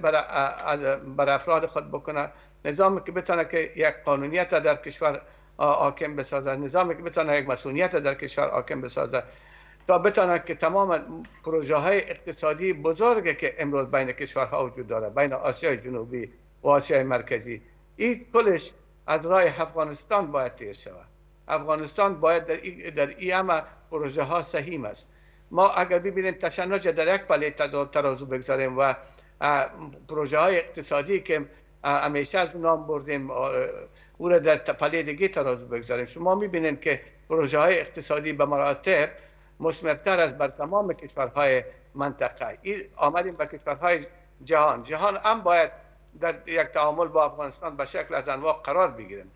بر افراد خود بکنه، نظامی که بتونه که یک قانونیت در کشور حاکم بسازه، نظامی که بتونه یک مسئولیت در کشور حاکم بسازه، تا بتونه که تمام پروژه های اقتصادی بزرگی که امروز بین کشورها وجود داره، بین آسیای جنوبی و آسیای مرکزی، این کلش از راه افغانستان باید تیر شود. افغانستان باید در این همه پروژه ها سهیم است. ما اگر ببینیم تشنج در یک پله ترازو بگذاریم و پروژه های اقتصادی که همیشه از نام بردیم او را در پله دیگه ترازو بگذاریم، شما میبینید که پروژه های اقتصادی به مراتب مثمرتر از بر تمام کشورهای منطقه. این آمدیم به کشورهای جهان هم باید در یک تعامل با افغانستان به شکل از انواع قرار بگیریم.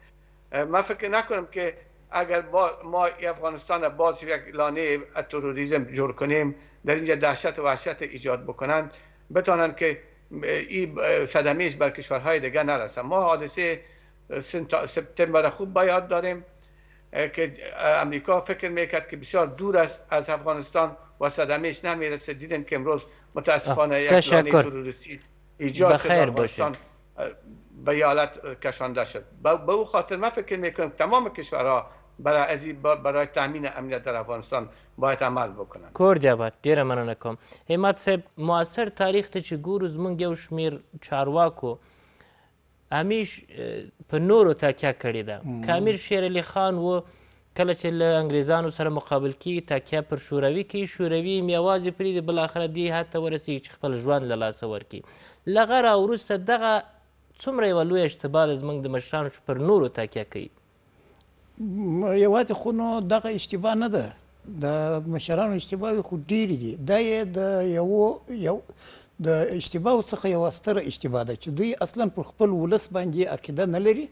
من فکر نکنم که اگر ما افغانستان باز یک لانه تروریسم جور کنیم، در اینجا دهشت و وحشت ایجاد بکنن، بتونن که این صدمهش بر کشورهای دیگه نرسه. ما حادثه سپتامبر خوب با یاد داریم که امریکا فکر میکرد که بسیار دور است از افغانستان و صدمهش نمیرسه. دیدیم که امروز متاسفانه یک لانه تروریستی ایجاد شد بخیر افغانستان به یه حالت کشانده شد. به او خاطر من فکر میکنم تمام کشورها برای تامین امنیت در افغانستان باید عمل بکنن. کور جواد ډیره مننه کوم. همت صاحب معاصر تاریخ ته چې ګورو زموږ یو شمېر چارواکو همیش په نورو تکیه کړې ده. که امیر شیر علي خان و کله چې له انګریزانو سره مقابل کیږي تکیه پر شوروي کوي، شوروي هم یوازې پرېږدي بالاخره دې حد ته ورسېږي چې خپل ژوند له لاسه ورکړي. له هغه راوروسته دغه څومره یوه لویه اشتباه ده زموږ د مشرانو چې پر نورو تکیه کوي. یوازې خو نو دغه اشتباه نه ده، د مشرانو اشتباهې خو ډېرې دي. دا یې د اشتباهو څخه یوه ستره اشتباه ده چې دوی اصلا پر خپل ولس باندې عقیده نه لري،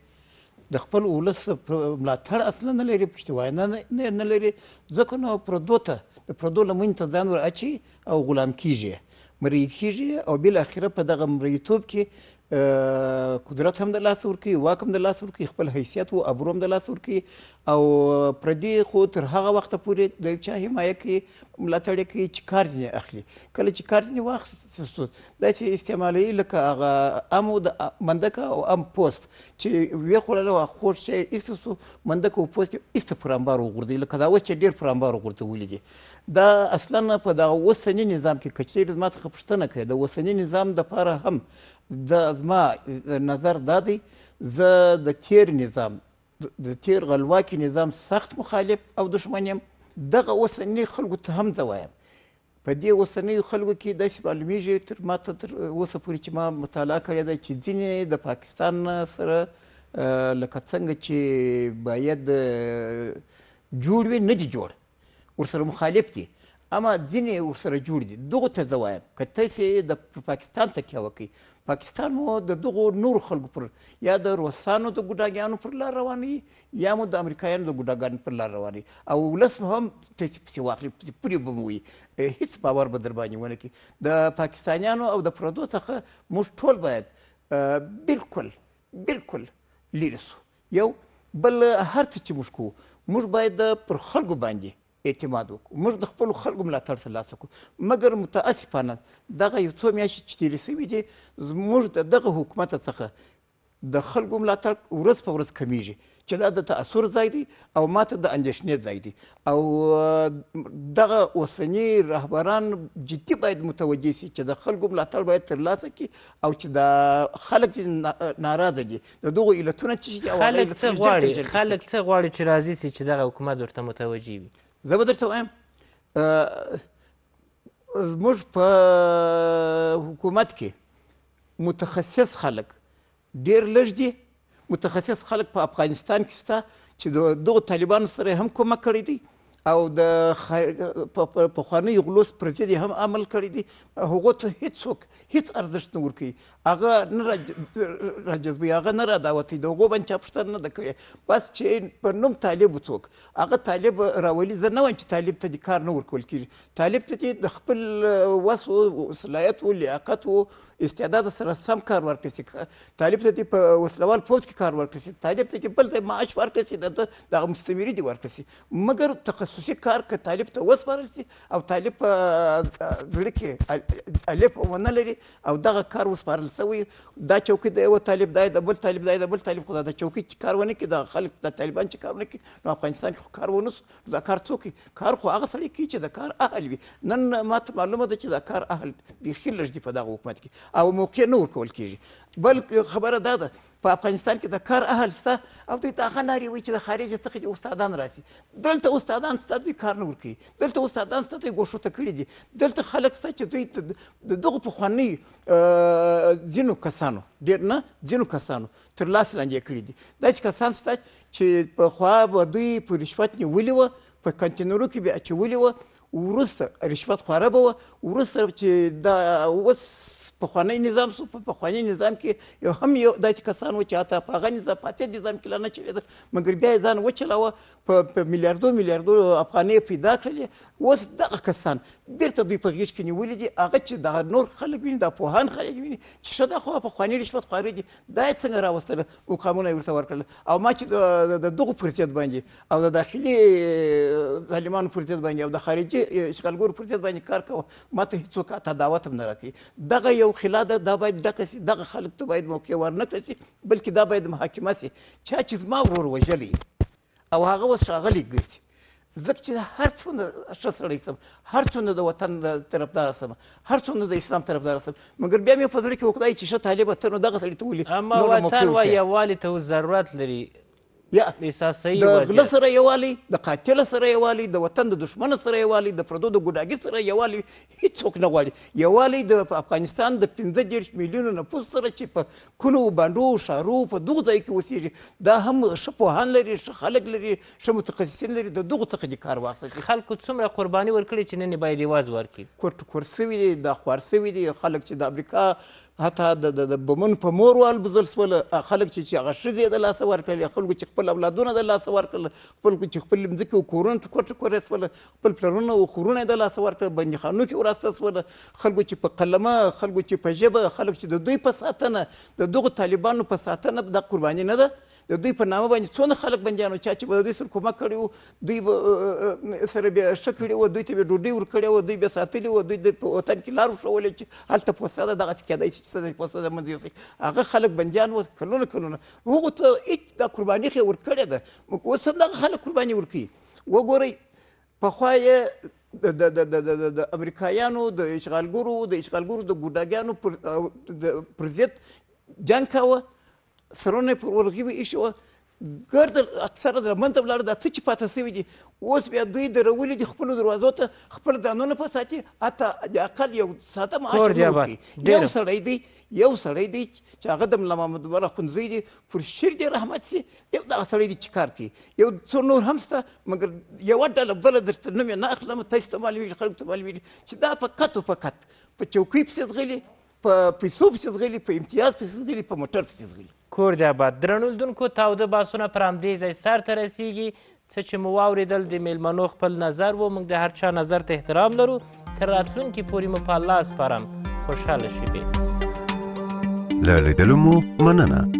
د خپل ولس ملاتړ اصلا نه لري، پشتوانه نه لري. ځکه نو پردو ته د پردو لمنې ته ځان ور اچي او غلام کیږي، مریی کیږي او بالاخره په دغه مرییتوب کې قدرت هم د لاسه ورکوي، واک هم د لاسه ورکوي، خپل حیثیت و ابرو هم د لاسه ورکوي او پردي خو تر هغه وخته پورې د یو چا حمایه کوي، ملاتړ یې کوي چې کار ځینې اخلي. کله چې کار ځینې واخیستو داسې استعمالوي لکه هغه ام د مندکه او ام پوست چې ویې خوړله او خوږ شی ایسته سو، مندکه او پوست یې ایسته پر انبار وغورځوي، لکه دا اوس چې ډېر پر انبار وغورځولي دي. دا اصلا په دغه اوسني نظام کې که چېرې زما څخه پوښتنه کوي د اوسني نظام دپاره هم زما نظر دا دی، زه د تیر نظام د تیر غلواکي نظام سخت مخالف او دښمن یم. دغه اوسني خلکو ته هم زه وایم، په دې اوسنیو خلکو کې داسې معلومیږي ماته تر اوسه پورې چې ما مطالعه کړې ده چې ځینې د پاکستان سره لکه څنګه چې باید جوړ وي نه دي جوړ، ورسره مخالف دي، اما ځینې ورسره جوړ دي. دغو ته زه وایم که تاسې د پاکستان تکیه وکړئ، پاکستان مو د دغو نورو خلکو پر یا د روسانو د ګوډاګیانو پر لار روانوي یا مو د امریکایانو د ګوډاګانو پر لار روانوي او ولس مو هم پسې واخلي، پورې به مو وي، هېڅ باور به در باندې ونه کړي. د پاکستانیانو او د پردو څخه موږ ټول باید بالکل لرې سو. یو بل هر څه چې موږ کوو موږ باید پر خلکو باندې اعتماد وکړو، موږ د خپلو خلکو ملاتړ ترلاسه کړو. مګر متاسفانه دغه یو څو میاشتې چې تېرې شوي دي زموږ د دغه حکومت څخه د خلکو ملاتړ ورځ په ورځ کمیږي، چې دا د تاثر ځای دی او ماته د اندېښنې ځای دی. او دغه اوسني رهبران جدي باید متوجه شي چې د خلکو ملاتړ باید ترلاسه کړي او چې د خلک چې ناراضه دي د دغو علتونه څه دي او خلک څه غواړي چې راضي سي چې دغه حکومت ورته متوجه وي. زه به درته وایم زموږ په حکومت کې متخصص خلک ډېر لږ دي. متخصص خلک په افغانستان کې شته چې دغو طالبانو سره هم کومک کړی دی او د پخوانیو غلو پر ضد هم عمل کړی دی. هغو ته هېڅوک هېڅ ارزښت نه ورکوي، هغه نه راجذبوي، هغه نه رادعوتوي، د هغو باندې چا پوښتنه نه ده کړې. بس چې په نوم طالب څوک هغه طالب راولي. زه نه وایم چې طالب ته دې کار نه ورکول کېږي، طالب ته دې د خپل وس و صلاحیت و لیاقت و استعداد سره سم کار ورکړي شي، طالب ته دې په وسلوال پوځ کې کار ورکړي شي، طالب ته دې بل ځای معاش ورکړي شي، دغه مستمري دې ورکړي شي. مګر تخصصي کار که طالب ته وسپارل شي او طالب په زړه کې الف ونه لري او دغه کار وسپارل شوی، دا چوکۍ د یوه طالب دی، د بل طالب دی، د بل طالب خو دا چوکۍ چې کار ونه کړي، د خلک د طالبان چې کار ونه کړي نو افغانستان کې خو کار ونه سو. دا کار څوک کوي؟ کار خو هغه سړی کوي چې د کار اهل وي. نن ماته معلومه ده چې د کار اهل بیخي لږ دي په دغه حکومت کې او موقع نه ورکول کېږي. بل خبره دا ده په افغانستان کې د کار اهل شته او دوی ته هغه نارې وایي چې د خارج څخه دې استادان راسي. دلته استادان شته دوی کار نه ورکوي، دلته استادان شته دوی ګوښو ته کړي دي، دلته خلک شته چې دوی د دغو پخوانیو ځینو کسانو، ډېر نه ځینو کسانو تر لاس لاندې کړي دي. داسې کسان شته چې پخوا به دوی په رشوت نیولي وه، په کانتینرو کې به اچولي وه، وروسته رشوت خواره به وه، وروسته چې دا اوس پخوانی نظام سو، په پخوانی نظام کې هم یو داسې کسان و چې حتی په هغه نظام فاسد نظام کې لا نه چلېدل، مګر بیا یې ځان وچلاوه، په میلیاردو افغانۍ پیدا کړلې. اوس دغه کسان بیرته دوی په غېږ کې نیولي دي. هغه چې دغه نور خلک ویني، دا پوهان خلک ویني چې ښه دا خو پخواني رشوت خواري دي، دا یې څنګه راوستله، مقامونه یې ورته ورکړل. او ما چې د دغو پر ضد باندې او د داخلي ظالمانو پر ضد باندې او د خارجي اشغالګرو پر ضد باندې کار کوه، ما ته هېڅوک حتی دعوت هم نه راکوي. دغه یو یو خلا ده دا باید ډکه سي دغه خلک ته باید موقع ورنه کړه سي بلکې دا باید محاکمه سي چا چې زما ورور وژلی او هغه اوس ښاغلی ګرځي ځکه چې هر څومره ښه سړی سم هر څومره د وطن طرفدار سم هر څومره د اسلام طرفدار سم مګر بیا مې په زړه کې وکړای چې ښه طالبه ته نو دغه سړي ته ولي اما وطن و یووالي ته ضرورت لري یا احساسي د غله سره یووالی د قاتل سره یووالی د وطن د دشمن سره یووالی د پردو د ګوډاګي سره یووالی هیڅوک نه غواړي یووالی د افغانستان د 15 میلیونو نفوس سره چې په کلو بانډو ښارو په دغو ځای کې اوسېږي دا هم ښه پوهان لري ښه خلک لري ښه متخصصین لري د دغو څخه دې کار واخیستل خلکو څومره قرباني ورکړي چې نن یې باید یوازې ورکړي کور سوي دي دا خوار سوي دي خلک چې د امریکا حتی د بمونو په مور والبزل سول خلک چې هغه ښځې د لاسه ورکړل خلکو چې خپل اولادونه د لاسه ورکړل خلکو چې خپل مځکې او کورونه ټکور ټکور یې سول خپل پلرونه او خورونه یې د لاسه ورکړل بندیخانو کې وراسته سول خلکو چې په قلمه خلکو چې په ژبه خلک چې د دوی په ساتنه د دغو طالبانو په ساتنه د قرباني نه ده د دوی په نامه باندې څونه خلک بندیان چا چې به د دوی سره کومک کړی وو دوی به سره بیا ښه کړي وو دوی ته به ډوډۍ ورکړې وه دوی بیا ساتلي وو دوی په وطن کې لار وښولې چې هلته پوسته ده دغسې کېدی شي چې څه پوسته د منځ یوسي هغه خلک بندیان وو کلونه هغو ته هېڅ دا قرباني خو یې ورکړې ده اوس هم دغه خلک قرباني ورکوي وګورئ پخوا یې د امریکایانو د اشغالګرو د ګوډاګیانو پر ضد جنګ کاوه سرونه پر ورغي به ایښي وه ګرد اکثره د منځه ولاړه دا څه چې پاته سوي دي اوس بیا دوی درولي دي خپلو دروازو ته خپل ځانونه په ساتي حتی د اقل یو ساده معاش نه ورکوي یو سړی دی چې هغه د ملا محمد عمر اخندزی دی پر شر دې رحمت سي یو دغه سړی دی چې کار کوي یو څو نور هم شته مګر یوه ډله بله درته نوم یې نه اخلم تاسو ته معلومېږي خلکو ته معلومېږي چې دا فقط و فقط په چوکۍ پسې ځغلي په پیسو پسې ځغلي په امتیاز پسې ځغلي په موټر پسې ځغلي کور دې آباد درنو لیدونکو تاوده بحثونه پر همدې ځای سر ته رسیږي څه چې مو واورېدل د میلمنو خپل نظر و موږ د هر چا نظر ته احترام لرو تر راتلونکي پورې مو په الله سپارم خوشحاله شئ له لیدلو مو مننه